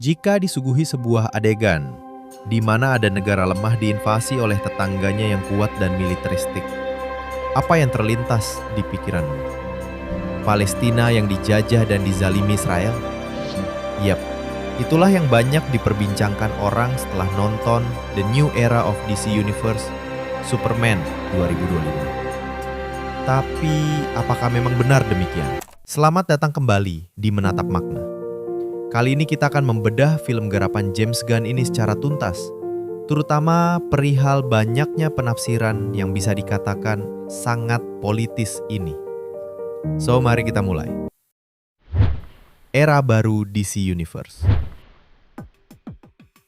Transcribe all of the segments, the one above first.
Jika disuguhi sebuah adegan di mana ada negara lemah diinvasi oleh tetangganya yang kuat dan militeristik, apa yang terlintas di pikiranmu? Palestina yang dijajah dan dizalimi Israel? Yap, itulah yang banyak diperbincangkan orang setelah nonton The New Era of DC Universe, Superman 2025. Tapi, apakah memang benar demikian? Selamat datang kembali di Menatap Makna. Kali ini kita akan membedah film garapan James Gunn ini secara tuntas, terutama perihal banyaknya penafsiran yang bisa dikatakan sangat politis ini. So, mari kita mulai. Era baru DC Universe.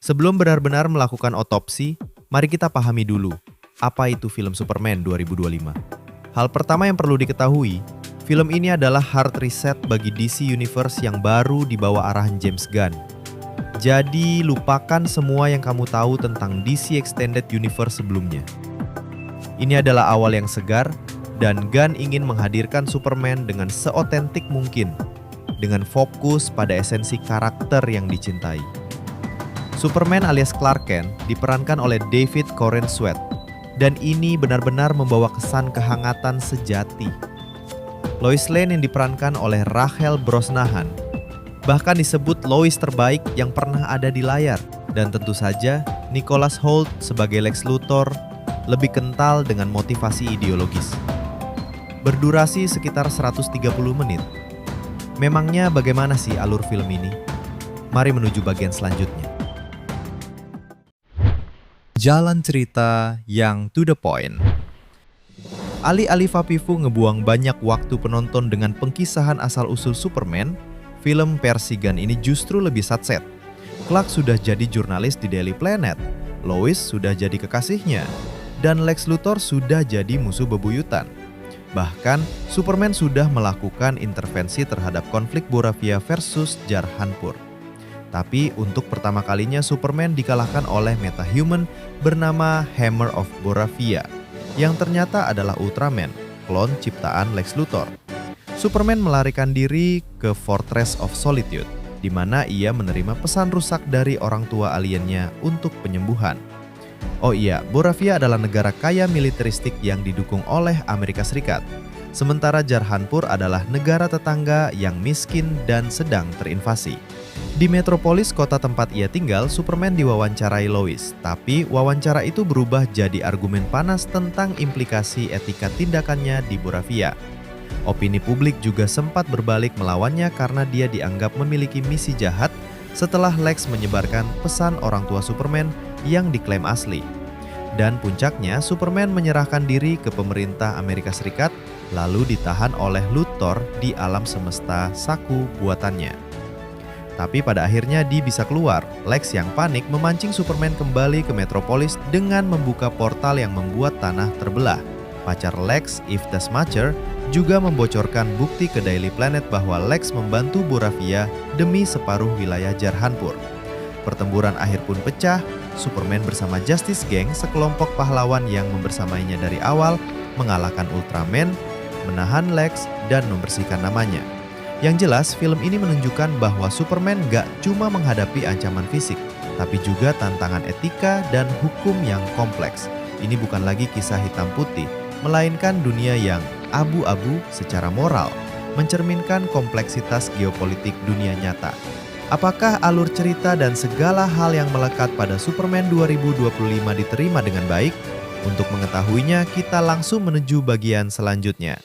Sebelum benar-benar melakukan otopsi, mari kita pahami dulu apa itu film Superman 2025. Hal pertama yang perlu diketahui, film ini adalah hard reset bagi DC Universe yang baru di bawah arahan James Gunn. Jadi, lupakan semua yang kamu tahu tentang DC Extended Universe sebelumnya. Ini adalah awal yang segar, dan Gunn ingin menghadirkan Superman dengan seotentik mungkin, dengan fokus pada esensi karakter yang dicintai. Superman alias Clark Kent diperankan oleh David Corenswet, dan ini benar-benar membawa kesan kehangatan sejati. Lois Lane yang diperankan oleh Rachel Brosnahan, bahkan disebut Lois terbaik yang pernah ada di layar. Dan tentu saja, Nicholas Hoult sebagai Lex Luthor lebih kental dengan motivasi ideologis. Berdurasi sekitar 130 menit. Memangnya bagaimana sih alur film ini? Mari menuju bagian selanjutnya. Jalan cerita yang to the point. Alih-alih Fapifu ngebuang banyak waktu penonton dengan pengkisahan asal-usul Superman, film versi Gunn ini justru lebih satset. Clark sudah jadi jurnalis di Daily Planet, Lois sudah jadi kekasihnya, dan Lex Luthor sudah jadi musuh bebuyutan. Bahkan, Superman sudah melakukan intervensi terhadap konflik Boravia versus Jarhanpur. Tapi untuk pertama kalinya Superman dikalahkan oleh metahuman bernama Hammer of Boravia, yang ternyata adalah Ultraman, klon ciptaan Lex Luthor. Superman melarikan diri ke Fortress of Solitude, di mana ia menerima pesan rusak dari orang tua aliennya untuk penyembuhan. Oh iya, Boravia adalah negara kaya militeristik yang didukung oleh Amerika Serikat. Sementara Jarhanpur adalah negara tetangga yang miskin dan sedang terinvasi. Di metropolis kota tempat ia tinggal, Superman diwawancarai Lois, tapi wawancara itu berubah jadi argumen panas tentang implikasi etika tindakannya di Boravia. Opini publik juga sempat berbalik melawannya karena dia dianggap memiliki misi jahat setelah Lex menyebarkan pesan orang tua Superman yang diklaim asli. Dan puncaknya, Superman menyerahkan diri ke pemerintah Amerika Serikat lalu ditahan oleh Luthor di alam semesta saku buatannya. Tapi pada akhirnya dia bisa keluar. Lex yang panik memancing Superman kembali ke metropolis dengan membuka portal yang membuat tanah terbelah. Pacar Lex, Eve Taskmaster, juga membocorkan bukti ke Daily Planet bahwa Lex membantu Boravia demi separuh wilayah Jarhanpur. Pertempuran akhir pun pecah. Superman bersama Justice Gang, sekelompok pahlawan yang membersamainya dari awal, mengalahkan Ultraman, menahan Lex, dan membersihkan namanya. Yang jelas, film ini menunjukkan bahwa Superman gak cuma menghadapi ancaman fisik, tapi juga tantangan etika dan hukum yang kompleks. Ini bukan lagi kisah hitam putih, melainkan dunia yang abu-abu secara moral, mencerminkan kompleksitas geopolitik dunia nyata. Apakah alur cerita dan segala hal yang melekat pada Superman 2025 diterima dengan baik? Untuk mengetahuinya, kita langsung menuju bagian selanjutnya.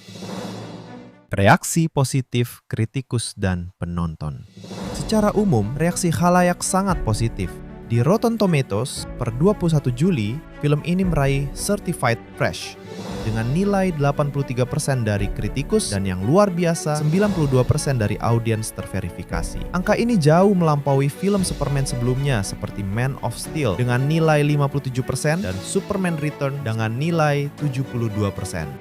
Reaksi positif kritikus dan penonton. Secara umum, reaksi khalayak sangat positif. Di Rotten Tomatoes, per 21 Juli, film ini meraih Certified Fresh dengan nilai 83% dari kritikus dan yang luar biasa 92% dari audiens terverifikasi. Angka ini jauh melampaui film Superman sebelumnya seperti Man of Steel dengan nilai 57% dan Superman Return dengan nilai 72%.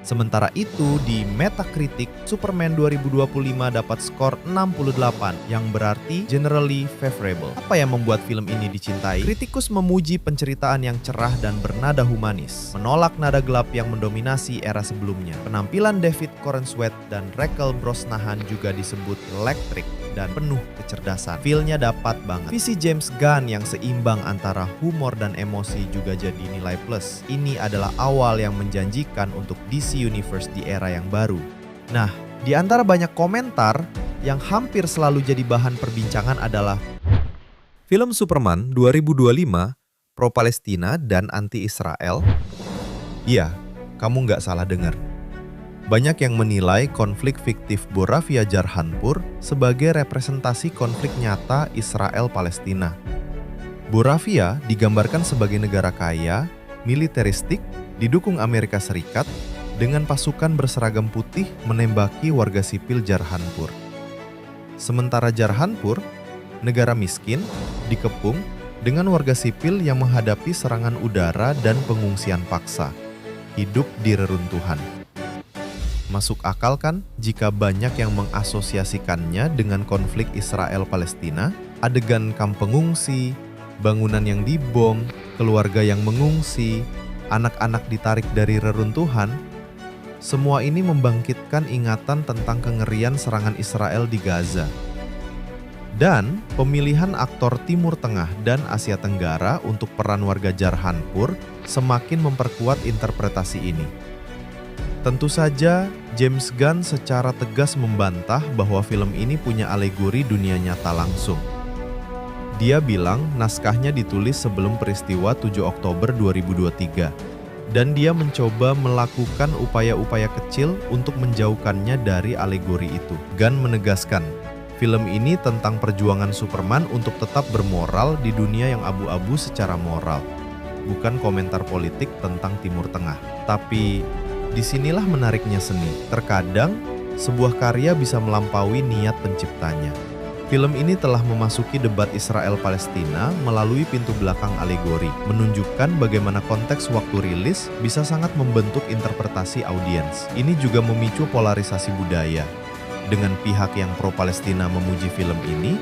Sementara itu di Metacritic, Superman 2025 dapat skor 68 yang berarti generally favorable. Apa yang membuat film ini dicintai? Kritikus memuji penceritaan yang cerah dan bernada humanis, menolak nada gelap yang mendominasi mendominasi era sebelumnya. Penampilan David Corenswet dan Rachel Brosnahan juga disebut elektrik dan penuh kecerdasan. Feel-nya dapat banget. Visi James Gunn yang seimbang antara humor dan emosi juga jadi nilai plus. Ini adalah awal yang menjanjikan untuk DC Universe di era yang baru. Nah, di antara banyak komentar yang hampir selalu jadi bahan perbincangan adalah film Superman 2025 pro-Palestina dan anti-Israel? Iya, kamu nggak salah dengar. Banyak yang menilai konflik fiktif Boravia Jarhanpur sebagai representasi konflik nyata Israel-Palestina. Boravia digambarkan sebagai negara kaya, militeristik, didukung Amerika Serikat, dengan pasukan berseragam putih menembaki warga sipil Jarhanpur. Sementara Jarhanpur, negara miskin, dikepung dengan warga sipil yang menghadapi serangan udara dan pengungsian paksa, hidup di reruntuhan. Masuk akal kan jika banyak yang mengasosiasikannya dengan konflik Israel-Palestina, adegan kamp pengungsi, bangunan yang dibom, keluarga yang mengungsi, anak-anak ditarik dari reruntuhan. Semua ini membangkitkan ingatan tentang kengerian serangan Israel di Gaza. Dan pemilihan aktor Timur Tengah dan Asia Tenggara untuk peran warga Jarhanpur semakin memperkuat interpretasi ini. Tentu saja, James Gunn secara tegas membantah bahwa film ini punya alegori dunia nyata langsung. Dia bilang naskahnya ditulis sebelum peristiwa 7 Oktober 2023, dan dia mencoba melakukan upaya-upaya kecil untuk menjauhkannya dari alegori itu. Gunn menegaskan, film ini tentang perjuangan Superman untuk tetap bermoral di dunia yang abu-abu secara moral. Bukan komentar politik tentang Timur Tengah. Tapi, disinilah menariknya seni. Terkadang, sebuah karya bisa melampaui niat penciptanya. Film ini telah memasuki debat Israel-Palestina melalui pintu belakang alegori, menunjukkan bagaimana konteks waktu rilis bisa sangat membentuk interpretasi audiens. Ini juga memicu polarisasi budaya. Dengan pihak yang pro-Palestina memuji film ini,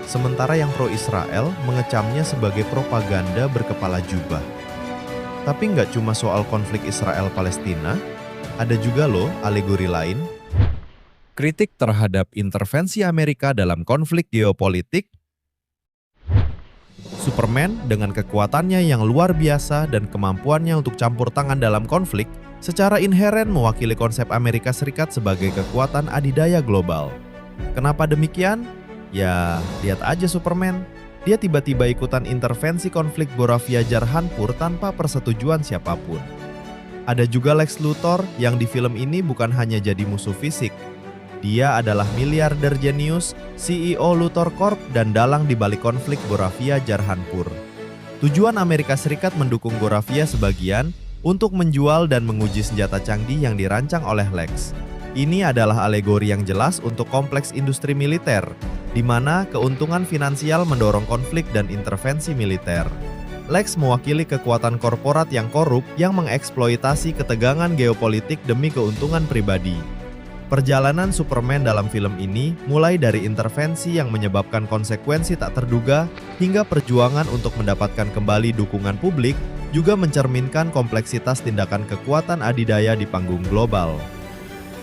sementara yang pro-Israel mengecamnya sebagai propaganda berkepala jubah. Tapi nggak cuma soal konflik Israel-Palestina, ada juga loh alegori lain. Kritik terhadap intervensi Amerika dalam konflik geopolitik. Superman dengan kekuatannya yang luar biasa dan kemampuannya untuk campur tangan dalam konflik, secara inheren mewakili konsep Amerika Serikat sebagai kekuatan adidaya global. Kenapa demikian? Ya, lihat aja Superman. Dia tiba-tiba ikutan intervensi konflik Boravia Jarhanpur tanpa persetujuan siapapun. Ada juga Lex Luthor yang di film ini bukan hanya jadi musuh fisik. Dia adalah miliarder jenius, CEO Luthor Corp dan dalang di balik konflik Boravia Jarhanpur. Tujuan Amerika Serikat mendukung Boravia sebagian untuk menjual dan menguji senjata canggih yang dirancang oleh Lex. Ini adalah alegori yang jelas untuk kompleks industri militer, di mana keuntungan finansial mendorong konflik dan intervensi militer. Lex mewakili kekuatan korporat yang korup yang mengeksploitasi ketegangan geopolitik demi keuntungan pribadi. Perjalanan Superman dalam film ini mulai dari intervensi yang menyebabkan konsekuensi tak terduga hingga perjuangan untuk mendapatkan kembali dukungan publik juga mencerminkan kompleksitas tindakan kekuatan adidaya di panggung global.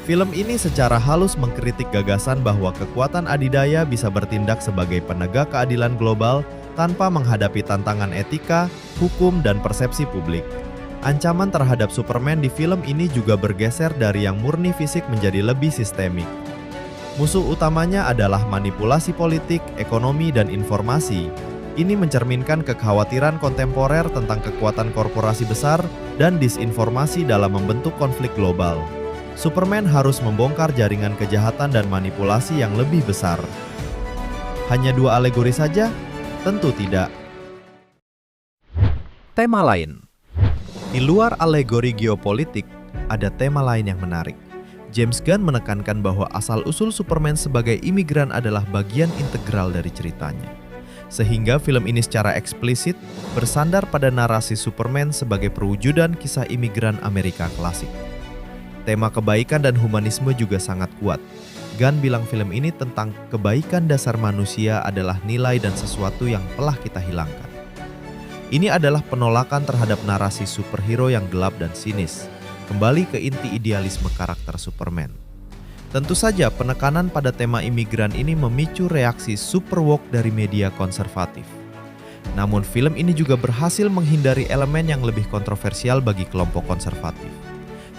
Film ini secara halus mengkritik gagasan bahwa kekuatan adidaya bisa bertindak sebagai penegak keadilan global tanpa menghadapi tantangan etika, hukum, dan persepsi publik. Ancaman terhadap Superman di film ini juga bergeser dari yang murni fisik menjadi lebih sistemik. Musuh utamanya adalah manipulasi politik, ekonomi, dan informasi. Ini mencerminkan kekhawatiran kontemporer tentang kekuatan korporasi besar dan disinformasi dalam membentuk konflik global. Superman harus membongkar jaringan kejahatan dan manipulasi yang lebih besar. Hanya 2 alegori saja? Tentu tidak. Tema lain. Di luar alegori geopolitik, ada tema lain yang menarik. James Gunn menekankan bahwa asal-usul Superman sebagai imigran adalah bagian integral dari ceritanya. Sehingga film ini secara eksplisit bersandar pada narasi Superman sebagai perwujudan kisah imigran Amerika klasik. Tema kebaikan dan humanisme juga sangat kuat. Gunn bilang film ini tentang kebaikan dasar manusia adalah nilai dan sesuatu yang telah kita hilangkan. Ini adalah penolakan terhadap narasi superhero yang gelap dan sinis. kembali ke inti idealisme karakter Superman. Tentu saja penekanan pada tema imigran ini memicu reaksi super woke dari media konservatif. Namun film ini juga berhasil menghindari elemen yang lebih kontroversial bagi kelompok konservatif,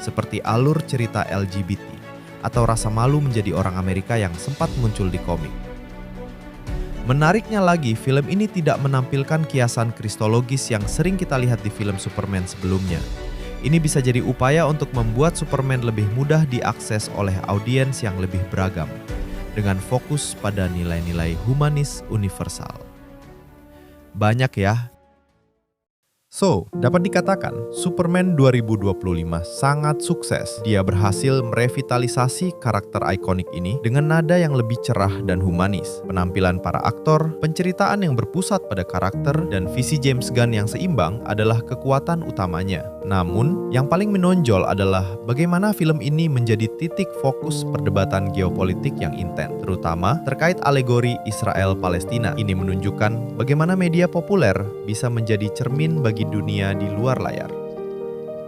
seperti alur cerita LGBT atau rasa malu menjadi orang Amerika yang sempat muncul di komik. Menariknya lagi, film ini tidak menampilkan kiasan kristologis yang sering kita lihat di film Superman sebelumnya. Ini bisa jadi upaya untuk membuat Superman lebih mudah diakses oleh audiens yang lebih beragam, dengan fokus pada nilai-nilai humanis universal. Banyak ya. So, dapat dikatakan Superman 2025 sangat sukses. Dia berhasil merevitalisasi karakter ikonik ini dengan nada yang lebih cerah dan humanis, penampilan para aktor, penceritaan yang berpusat pada karakter, dan visi James Gunn yang seimbang adalah kekuatan utamanya. Namun, yang paling menonjol adalah bagaimana film ini menjadi titik fokus perdebatan geopolitik yang intens, terutama terkait alegori Israel-Palestina. Ini menunjukkan bagaimana media populer bisa menjadi cermin bagi dunia di luar layar,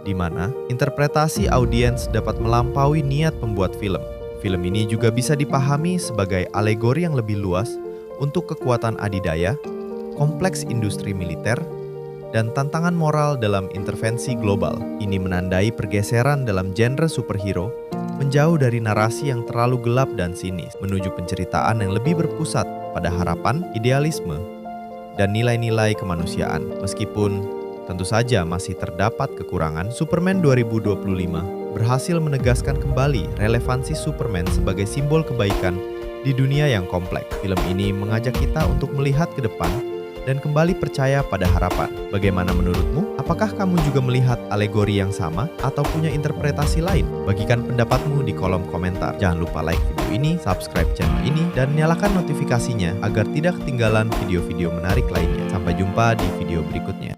di mana interpretasi audiens dapat melampaui niat pembuat film. Film ini juga bisa dipahami sebagai alegori yang lebih luas untuk kekuatan adidaya, kompleks industri militer, dan tantangan moral dalam intervensi global. Ini menandai pergeseran dalam genre superhero menjauh dari narasi yang terlalu gelap dan sinis, menuju penceritaan yang lebih berpusat pada harapan, idealisme, dan nilai-nilai kemanusiaan. Meskipun tentu saja masih terdapat kekurangan, Superman 2025 berhasil menegaskan kembali relevansi Superman sebagai simbol kebaikan di dunia yang kompleks. Film ini mengajak kita untuk melihat ke depan dan kembali percaya pada harapan. Bagaimana menurutmu? Apakah kamu juga melihat alegori yang sama atau punya interpretasi lain? Bagikan pendapatmu di kolom komentar. Jangan lupa like video ini, subscribe channel ini, dan nyalakan notifikasinya agar tidak ketinggalan video-video menarik lainnya. Sampai jumpa di video berikutnya.